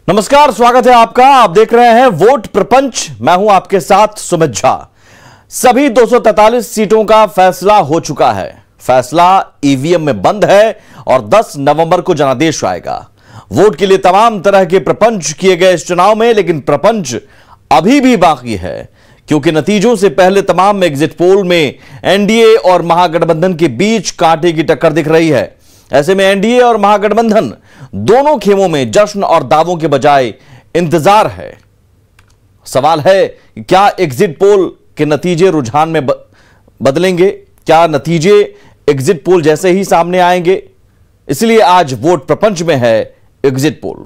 नमस्कार, स्वागत है आपका। आप देख रहे हैं वोट प्रपंच। मैं हूं आपके साथ सुमित झा। सभी 243 सीटों का फैसला हो चुका है। फैसला ईवीएम में बंद है और 10 नवंबर को जनादेश आएगा। वोट के लिए तमाम तरह के प्रपंच किए गए इस चुनाव में, लेकिन प्रपंच अभी भी बाकी है, क्योंकि नतीजों से पहले तमाम एग्जिट पोल में एनडीए और महागठबंधन के बीच कांटे की टक्कर दिख रही है। ऐसे में एनडीए और महागठबंधन दोनों खेमों में जश्न और दावों के बजाय इंतजार है। सवाल है कि क्या एग्जिट पोल के नतीजे रुझान में बदलेंगे? क्या नतीजे एग्जिट पोल जैसे ही सामने आएंगे? इसलिए आज वोट प्रपंच में है एग्जिट पोल।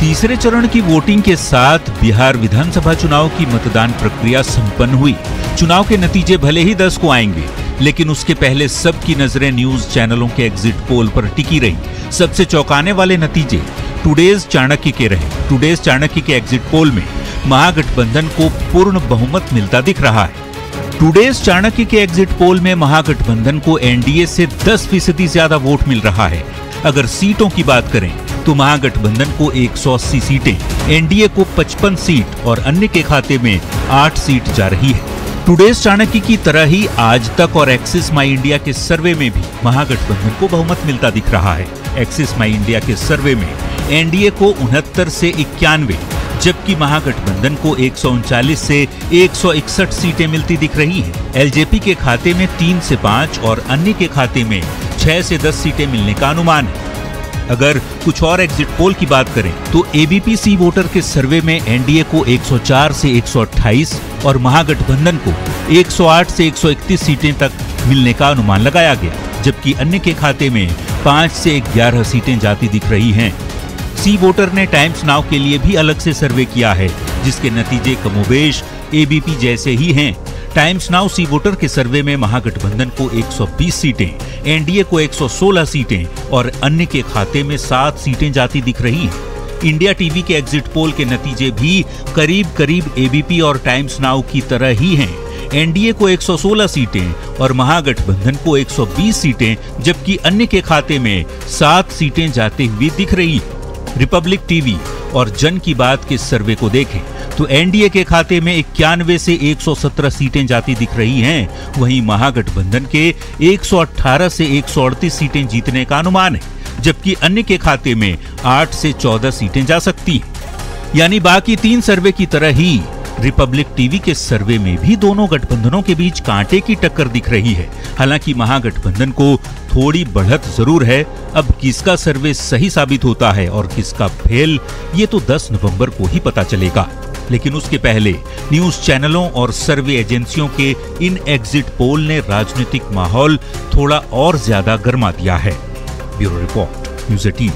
तीसरे चरण की वोटिंग के साथ बिहार विधानसभा चुनाव की मतदान प्रक्रिया संपन्न हुई। चुनाव के नतीजे भले ही 10 को आएंगे, लेकिन उसके पहले सबकी नजरें न्यूज चैनलों के एग्जिट पोल पर टिकी रही। सबसे चौंकाने वाले नतीजे टुडेज चाणक्य के रहे। टुडेज चाणक्य के एग्जिट पोल में महागठबंधन को पूर्ण बहुमत मिलता दिख रहा है। टुडेज चाणक्य के एग्जिट पोल में महागठबंधन को एनडीए से 10% ज्यादा वोट मिल रहा है। अगर सीटों की बात करें तो महागठबंधन को 180 सीटें, एनडीए को 55 सीट और अन्य के खाते में 8 सीट जा रही है। टुडेज चाणक्य की तरह ही आज तक और एक्सिस माई इंडिया के सर्वे में भी महागठबंधन को बहुमत मिलता दिख रहा है। एक्सिस माई इंडिया के सर्वे में एनडीए को 69 से 91, जबकि महागठबंधन को 139 से 161 सीटें मिलती दिख रही हैं। एलजेपी के खाते में 3 से 5 और अन्य के खाते में 6 से 10 सीटें मिलने का अनुमान है। अगर कुछ और एग्जिट पोल की बात करें तो एबीपी सी वोटर के सर्वे में एनडीए को 104 से 128 और महागठबंधन को 108 से 131 सीटें तक मिलने का अनुमान लगाया गया, जबकि अन्य के खाते में 5 से 11 सीटें जाती दिख रही हैं। सी वोटर ने टाइम्स नाउ के लिए भी अलग से सर्वे किया है, जिसके नतीजे कमोबेश एबीपी जैसे ही हैं। टाइम्स नाउ सी वोटर के सर्वे में महागठबंधन को 120 सीटें, एनडीए को 116 सीटें और अन्य के खाते में 7 सीटें जाती दिख रही हैं। इंडिया टीवी के एग्जिट पोल के नतीजे भी करीब एबीपी और टाइम्स नाउ की तरह ही हैं। एनडीए को 116 सीटें और महागठबंधन को 120 सीटें, जबकि अन्य के खाते में 7 सीटें जाते हुए दिख रही हैं। रिपब्लिक टीवी और जन की बात के सर्वे को देखें तो एनडीए के खाते में 91 से 117 सीटें जाती दिख रही हैं, वहीं महागठबंधन के 118 से 138 सीटें जीतने का अनुमान है, जबकि अन्य के खाते में 8 से 14 सीटें जा सकती हैं। यानी बाकी 3 सर्वे की तरह ही रिपब्लिक टीवी के सर्वे में भी दोनों गठबंधनों के बीच कांटे की टक्कर दिख रही है। हालांकि महागठबंधन को थोड़ी बढ़त जरूर है। अब किसका सर्वे सही साबित होता है और किसका फेल, ये तो 10 नवंबर को ही पता चलेगा। लेकिन उसके पहले न्यूज चैनलों और सर्वे एजेंसियों के इन एग्जिट पोल ने राजनीतिक माहौल थोड़ा और ज्यादा गर्मा दिया है। Bureau report, news 18।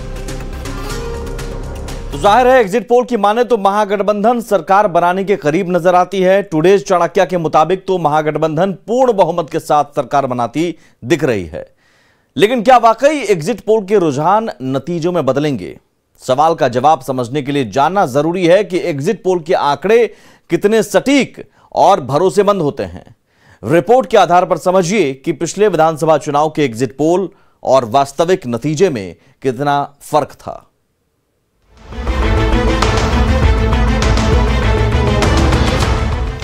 तो जाहिर है एग्जिट पोल की माने तो महागठबंधन सरकार बनाने के करीब नजर आती है। टुडेज चाणक्य के मुताबिक तो महागठबंधन पूर्ण बहुमत के साथ सरकार बनाती दिख रही है। लेकिन क्या वाकई एग्जिट पोल के रुझान नतीजों में बदलेंगे? सवाल का जवाब समझने के लिए जानना जरूरी है कि एग्जिट पोल के आंकड़े कितने सटीक और भरोसेमंद होते हैं। रिपोर्ट के आधार पर समझिए कि पिछले विधानसभा चुनाव के एग्जिट पोल और वास्तविक नतीजे में कितना फर्क था।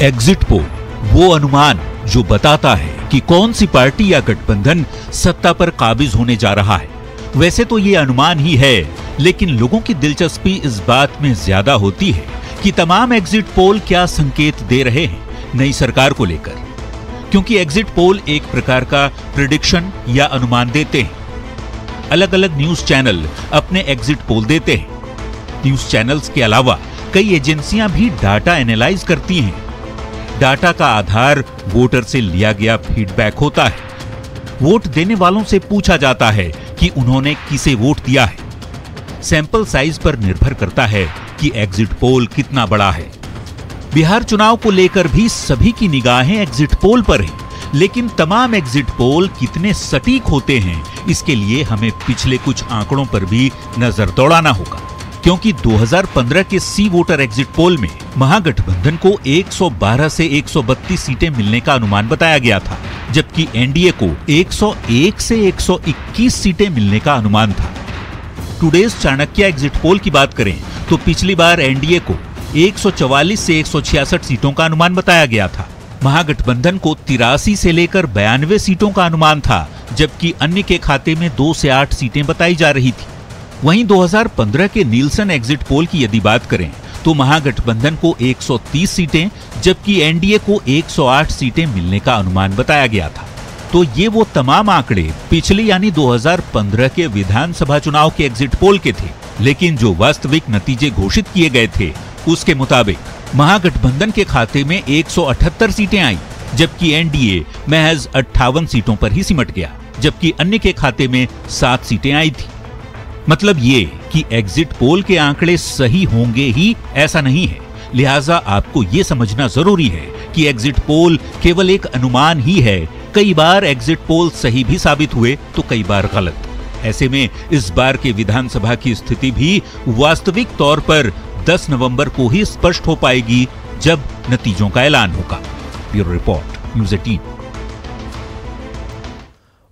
एग्जिट पोल वो अनुमान जो बताता है कि कौन सी पार्टी या गठबंधन सत्ता पर काबिज होने जा रहा है। वैसे तो ये अनुमान ही है, लेकिन लोगों की दिलचस्पी इस बात में ज्यादा होती है कि तमाम एग्जिट पोल क्या संकेत दे रहे हैं नई सरकार को लेकर, क्योंकि एग्जिट पोल एक प्रकार का प्रेडिक्शन या अनुमान देते हैं। अलग अलग न्यूज चैनल अपने एग्जिट पोल देते हैं। न्यूज चैनल्स के अलावा कई एजेंसियां भी डाटा एनालाइज करती हैं। डाटा का आधार वोटर से लिया गया फीडबैक होता है। वोट देने वालों से पूछा जाता है कि उन्होंने किसे वोट दिया है। सैंपल साइज पर निर्भर करता है कि एग्जिट पोल कितना बड़ा है। बिहार चुनाव को लेकर भी सभी की निगाहें एग्जिट पोल पर है, लेकिन तमाम एग्जिट पोल कितने सटीक होते हैं, इसके लिए हमें पिछले कुछ आंकड़ों पर भी नजर दौड़ाना होगा। क्योंकि 2015 के सी वोटर एग्जिट पोल में महागठबंधन को 112 से 132 सीटें मिलने का अनुमान बताया गया था, जबकि एनडीए को 101 से 121 सीटें मिलने का अनुमान था। टुडेज चाणक्य एग्जिट पोल की बात करें तो पिछली बार एनडीए को 144 से 166 सीटों का अनुमान बताया गया था। महागठबंधन को 83 से लेकर 92 सीटों का अनुमान था, जबकि अन्य के खाते में 2 से 8 सीटें बताई जा रही थी। वहीं 2015 के नीलसन एग्जिट पोल की यदि बात करें तो महागठबंधन को 130 सीटें जबकि एनडीए को 108 सीटें मिलने का अनुमान बताया गया था। तो ये वो तमाम आंकड़े पिछले यानी 2015 के विधानसभा चुनाव के एग्जिट पोल के थे, लेकिन जो वास्तविक नतीजे घोषित किए गए थे उसके मुताबिक महागठबंधन के खाते में 178 सीटें आई, जबकि एनडीए महज 58 सीटों पर ही सिमट गया, जबकि अन्य के खाते में 7 सीटें आई थी। मतलब ये कि एग्जिट पोल के आंकड़े सही होंगे ही ऐसा नहीं है, लिहाजा आपको ये समझना जरूरी है कि एग्जिट पोल केवल एक अनुमान ही है। कई बार एग्जिट पोल सही भी साबित हुए तो कई बार गलत। ऐसे में इस बार के विधानसभा की स्थिति भी वास्तविक तौर पर 10 नवंबर को ही स्पष्ट हो पाएगी, जब नतीजों का ऐलान होगा। Bureau report, news 18।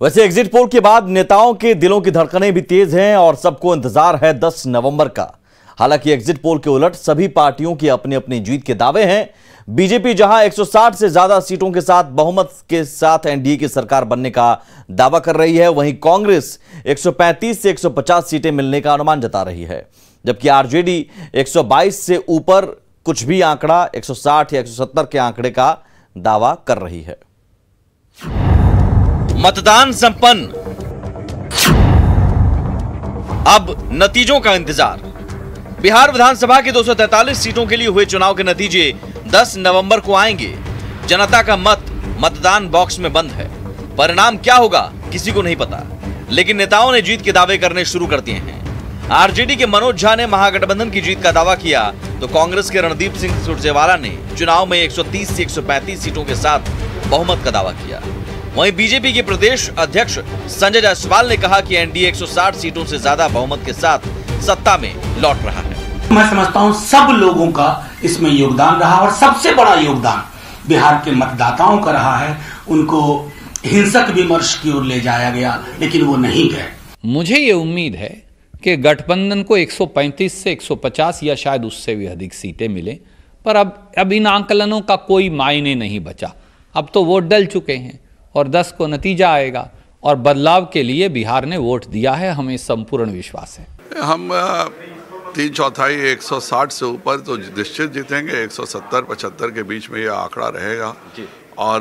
वैसे एग्जिट पोल के बाद नेताओं के दिलों की धड़कनें भी तेज हैं और सबको इंतजार है 10 नवंबर का। हालांकि एग्जिट पोल के उलट सभी पार्टियों की अपनी अपनी जीत के दावे हैं। बीजेपी जहां 160 से ज्यादा सीटों के साथ बहुमत के साथ एनडीए की सरकार बनने का दावा कर रही है, वहीं कांग्रेस 135 से 150 सीटें मिलने का अनुमान जता रही है, जबकि आरजेडी 122 से ऊपर कुछ भी आंकड़ा 160 या 170 के आंकड़े का दावा कर रही है। मतदान संपन्न, अब नतीजों का इंतजार। बिहार विधानसभा की 243 सीटों के लिए हुए चुनाव के नतीजे 10 नवंबर को आएंगे। जनता का मत मतदान बॉक्स में बंद है। परिणाम क्या होगा किसी को नहीं पता, लेकिन नेताओं ने जीत के दावे करने शुरू कर दिए हैं। आरजेडी के मनोज झा ने महागठबंधन की जीत का दावा किया तो कांग्रेस के रणदीप सिंह सुरजेवाला ने चुनाव में 130 से 135 सीटों के साथ बहुमत का दावा किया। वहीं बीजेपी के प्रदेश अध्यक्ष संजय जायसवाल ने कहा कि एनडीए 160 सीटों से ज्यादा बहुमत के साथ सत्ता में लौट रहा है। मैं समझता हूं सब लोगों का इसमें योगदान रहा और सबसे बड़ा योगदान बिहार के मतदाताओं का रहा है। उनको हिंसक विमर्श की ओर ले जाया गया, लेकिन वो नहीं गए। मुझे ये उम्मीद है कि गठबंधन को 135 से 150 या शायद उससे भी अधिक सीटें मिले, पर अब इन आंकलनों का कोई मायने नहीं बचा। अब तो वोट डल चुके हैं और 10 को नतीजा आएगा और बदलाव के लिए बिहार ने वोट दिया है, हमें संपूर्ण विश्वास है। हम 3/4 160 से ऊपर तो निश्चित जीतेंगे। 170-75 के बीच में यह आंकड़ा रहेगा और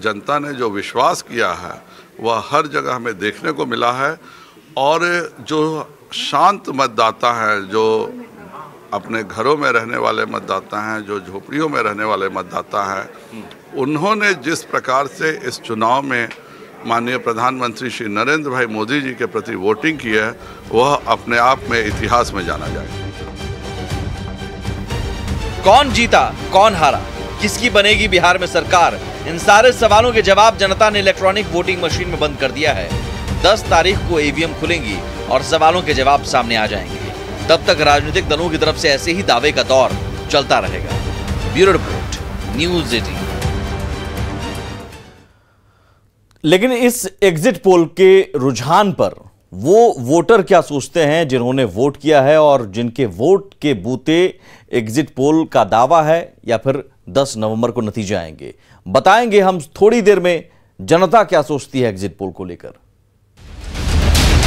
जनता ने जो विश्वास किया है वह हर जगह हमें देखने को मिला है। और जो शांत मतदाता हैं, जो अपने घरों में रहने वाले मतदाता हैं, जो झोपड़ियों में रहने वाले मतदाता हैं, उन्होंने जिस प्रकार से इस चुनाव में माननीय प्रधानमंत्री श्री नरेंद्र भाई मोदी जी के प्रति वोटिंग की है, वह अपने आप में इतिहास में जाना जाएगा। कौन जीता, कौन हारा, किसकी बनेगी बिहार में सरकार, इन सारे सवालों के जवाब जनता ने इलेक्ट्रॉनिक वोटिंग मशीन में बंद कर दिया है। 10 तारीख को ईवीएम खुलेंगी और सवालों के जवाब सामने आ जाएंगे। तब तक राजनीतिक दलों की तरफ से ऐसे ही दावे का दौर चलता रहेगा। Bureau report, news 18। लेकिन इस एग्जिट पोल के रुझान पर वो वोटर क्या सोचते हैं जिन्होंने वोट किया है और जिनके वोट के बूते एग्जिट पोल का दावा है, या फिर 10 नवंबर को नतीजे आएंगे। बताएंगे हम थोड़ी देर में जनता क्या सोचती है एग्जिट पोल को लेकर।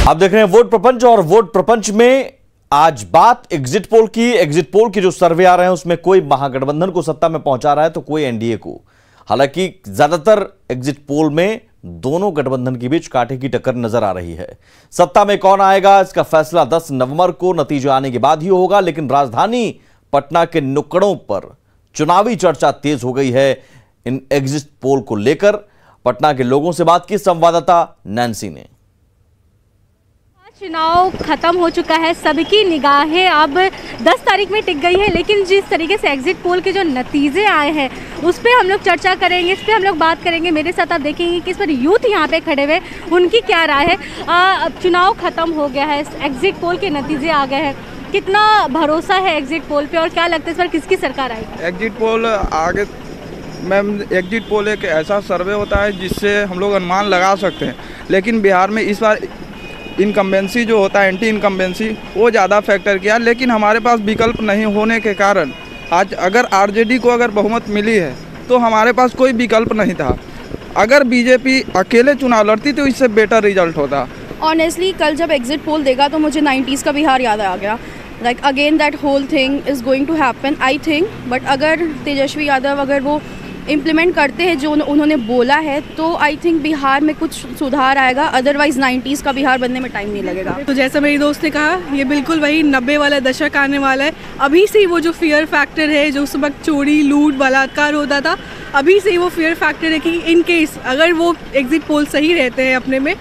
आप देख रहे हैं वोट प्रपंच, और वोट प्रपंच में आज बात एग्जिट पोल की। एग्जिट पोल के जो सर्वे आ रहे हैं उसमें कोई महागठबंधन को सत्ता में पहुंचा रहा है तो कोई एनडीए को। हालांकि ज्यादातर एग्जिट पोल में दोनों गठबंधन के बीच कांटे की टक्कर नजर आ रही है। सत्ता में कौन आएगा इसका फैसला 10 नवंबर को नतीजे आने के बाद ही होगा, लेकिन राजधानी पटना के नुक्कड़ों पर चुनावी चर्चा तेज हो गई है इन एग्जिट पोल को लेकर। पटना के लोगों से बात की संवाददाता नैन्सी ने। चुनाव खत्म हो चुका है, सबकी निगाहें अब 10 तारीख में टिक गई है, लेकिन जिस तरीके से एग्जिट पोल के जो नतीजे आए हैं उस पर हम लोग चर्चा करेंगे, इस पर हम लोग बात करेंगे। मेरे साथ आप देखेंगे कि इस पर यूथ यहाँ पे खड़े हुए, उनकी क्या राय है। अब चुनाव खत्म हो गया है, एग्जिट पोल के नतीजे आ गए हैं, कितना भरोसा है एग्जिट पोल पे और क्या लगता है इस पर किसकी सरकार आएगी? एग्जिट पोल आगे मैम एग्जिट पोल एक ऐसा सर्वे होता है जिससे हम लोग अनुमान लगा सकते हैं, लेकिन बिहार में इस बार इनकम्बेंसी जो होता है, एंटी इनकम्बेंसी, वो ज़्यादा फैक्टर किया। लेकिन हमारे पास विकल्प नहीं होने के कारण आज अगर आरजेडी को अगर बहुमत मिली है तो हमारे पास कोई विकल्प नहीं था। अगर बीजेपी अकेले चुनाव लड़ती तो इससे बेटर रिजल्ट होता। ऑनेस्टली कल जब एग्जिट पोल देखा तो मुझे 90s का बिहार याद आ गया। Like again that whole thing is going to happen I think. But अगर तेजस्वी यादव अगर वो इम्प्लीमेंट करते हैं जो उन्होंने बोला है तो आई थिंक बिहार में कुछ सुधार आएगा। अदरवाइज 90s का बिहार बनने में टाइम नहीं लगेगा। तो जैसा मेरी दोस्त ने कहा, ये बिल्कुल वही 90 वाला दशक आने वाला है। अभी से वो जो फियर फैक्टर है, जो उस वक्त चोरी लूट बलात्कार होता था, अभी से वो फियर फैक्टर है कि इन केस अगर वो एग्जिट पोल सही रहते हैं अपने में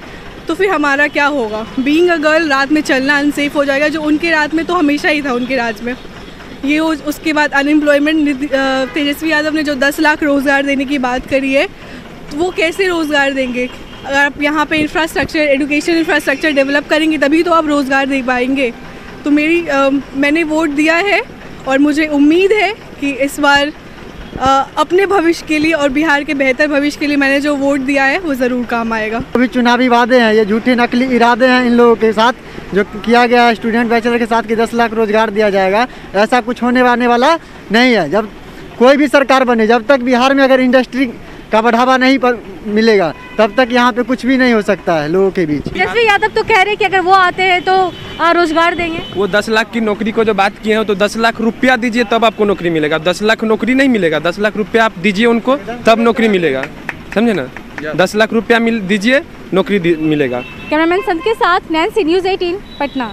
तो फिर हमारा क्या होगा। बीइंग अ गर्ल रात में चलना अनसेफ हो जाएगा, जो उनके रात में तो हमेशा ही था उनके राज में। ये उसके बाद अनएम्प्लॉयमेंट, तेजस्वी यादव ने जो 10 लाख रोज़गार देने की बात करी है, तो वो कैसे रोज़गार देंगे? अगर आप यहाँ पे इंफ्रास्ट्रक्चर, एजुकेशन इंफ्रास्ट्रक्चर डेवलप करेंगे तभी तो आप रोज़गार दे पाएंगे। तो मैंने वोट दिया है और मुझे उम्मीद है कि इस बार अपने भविष्य के लिए और बिहार के बेहतर भविष्य के लिए मैंने जो वोट दिया है वो ज़रूर काम आएगा। अभी चुनावी वादे हैं, ये झूठे नकली इरादे हैं इन लोगों के साथ जो किया गया है स्टूडेंट बैचलर के साथ कि 10 लाख रोजगार दिया जाएगा। ऐसा कुछ होने वाला नहीं है। जब कोई भी सरकार बने, जब तक बिहार में अगर इंडस्ट्री का बढ़ावा नहीं मिलेगा तब तक यहाँ पे कुछ भी नहीं हो सकता है लोगों के बीच। तेजस्वी यादव तो कह रहे हैं कि अगर वो आते हैं तो रोजगार देंगे। वो 10 लाख की नौकरी को जो बात किए हैं तो 10 लाख रुपया दीजिए तब आपको नौकरी मिलेगा। 10 लाख नौकरी नहीं मिलेगा, 10 लाख रुपया आप दीजिए उनको तब नौकरी मिलेगा, समझे ना। 10 लाख रुपया दीजिए, नौकरी मिलेगा। कैमरामैन संत के साथ नैन्सी, न्यूज़ 18 पटना।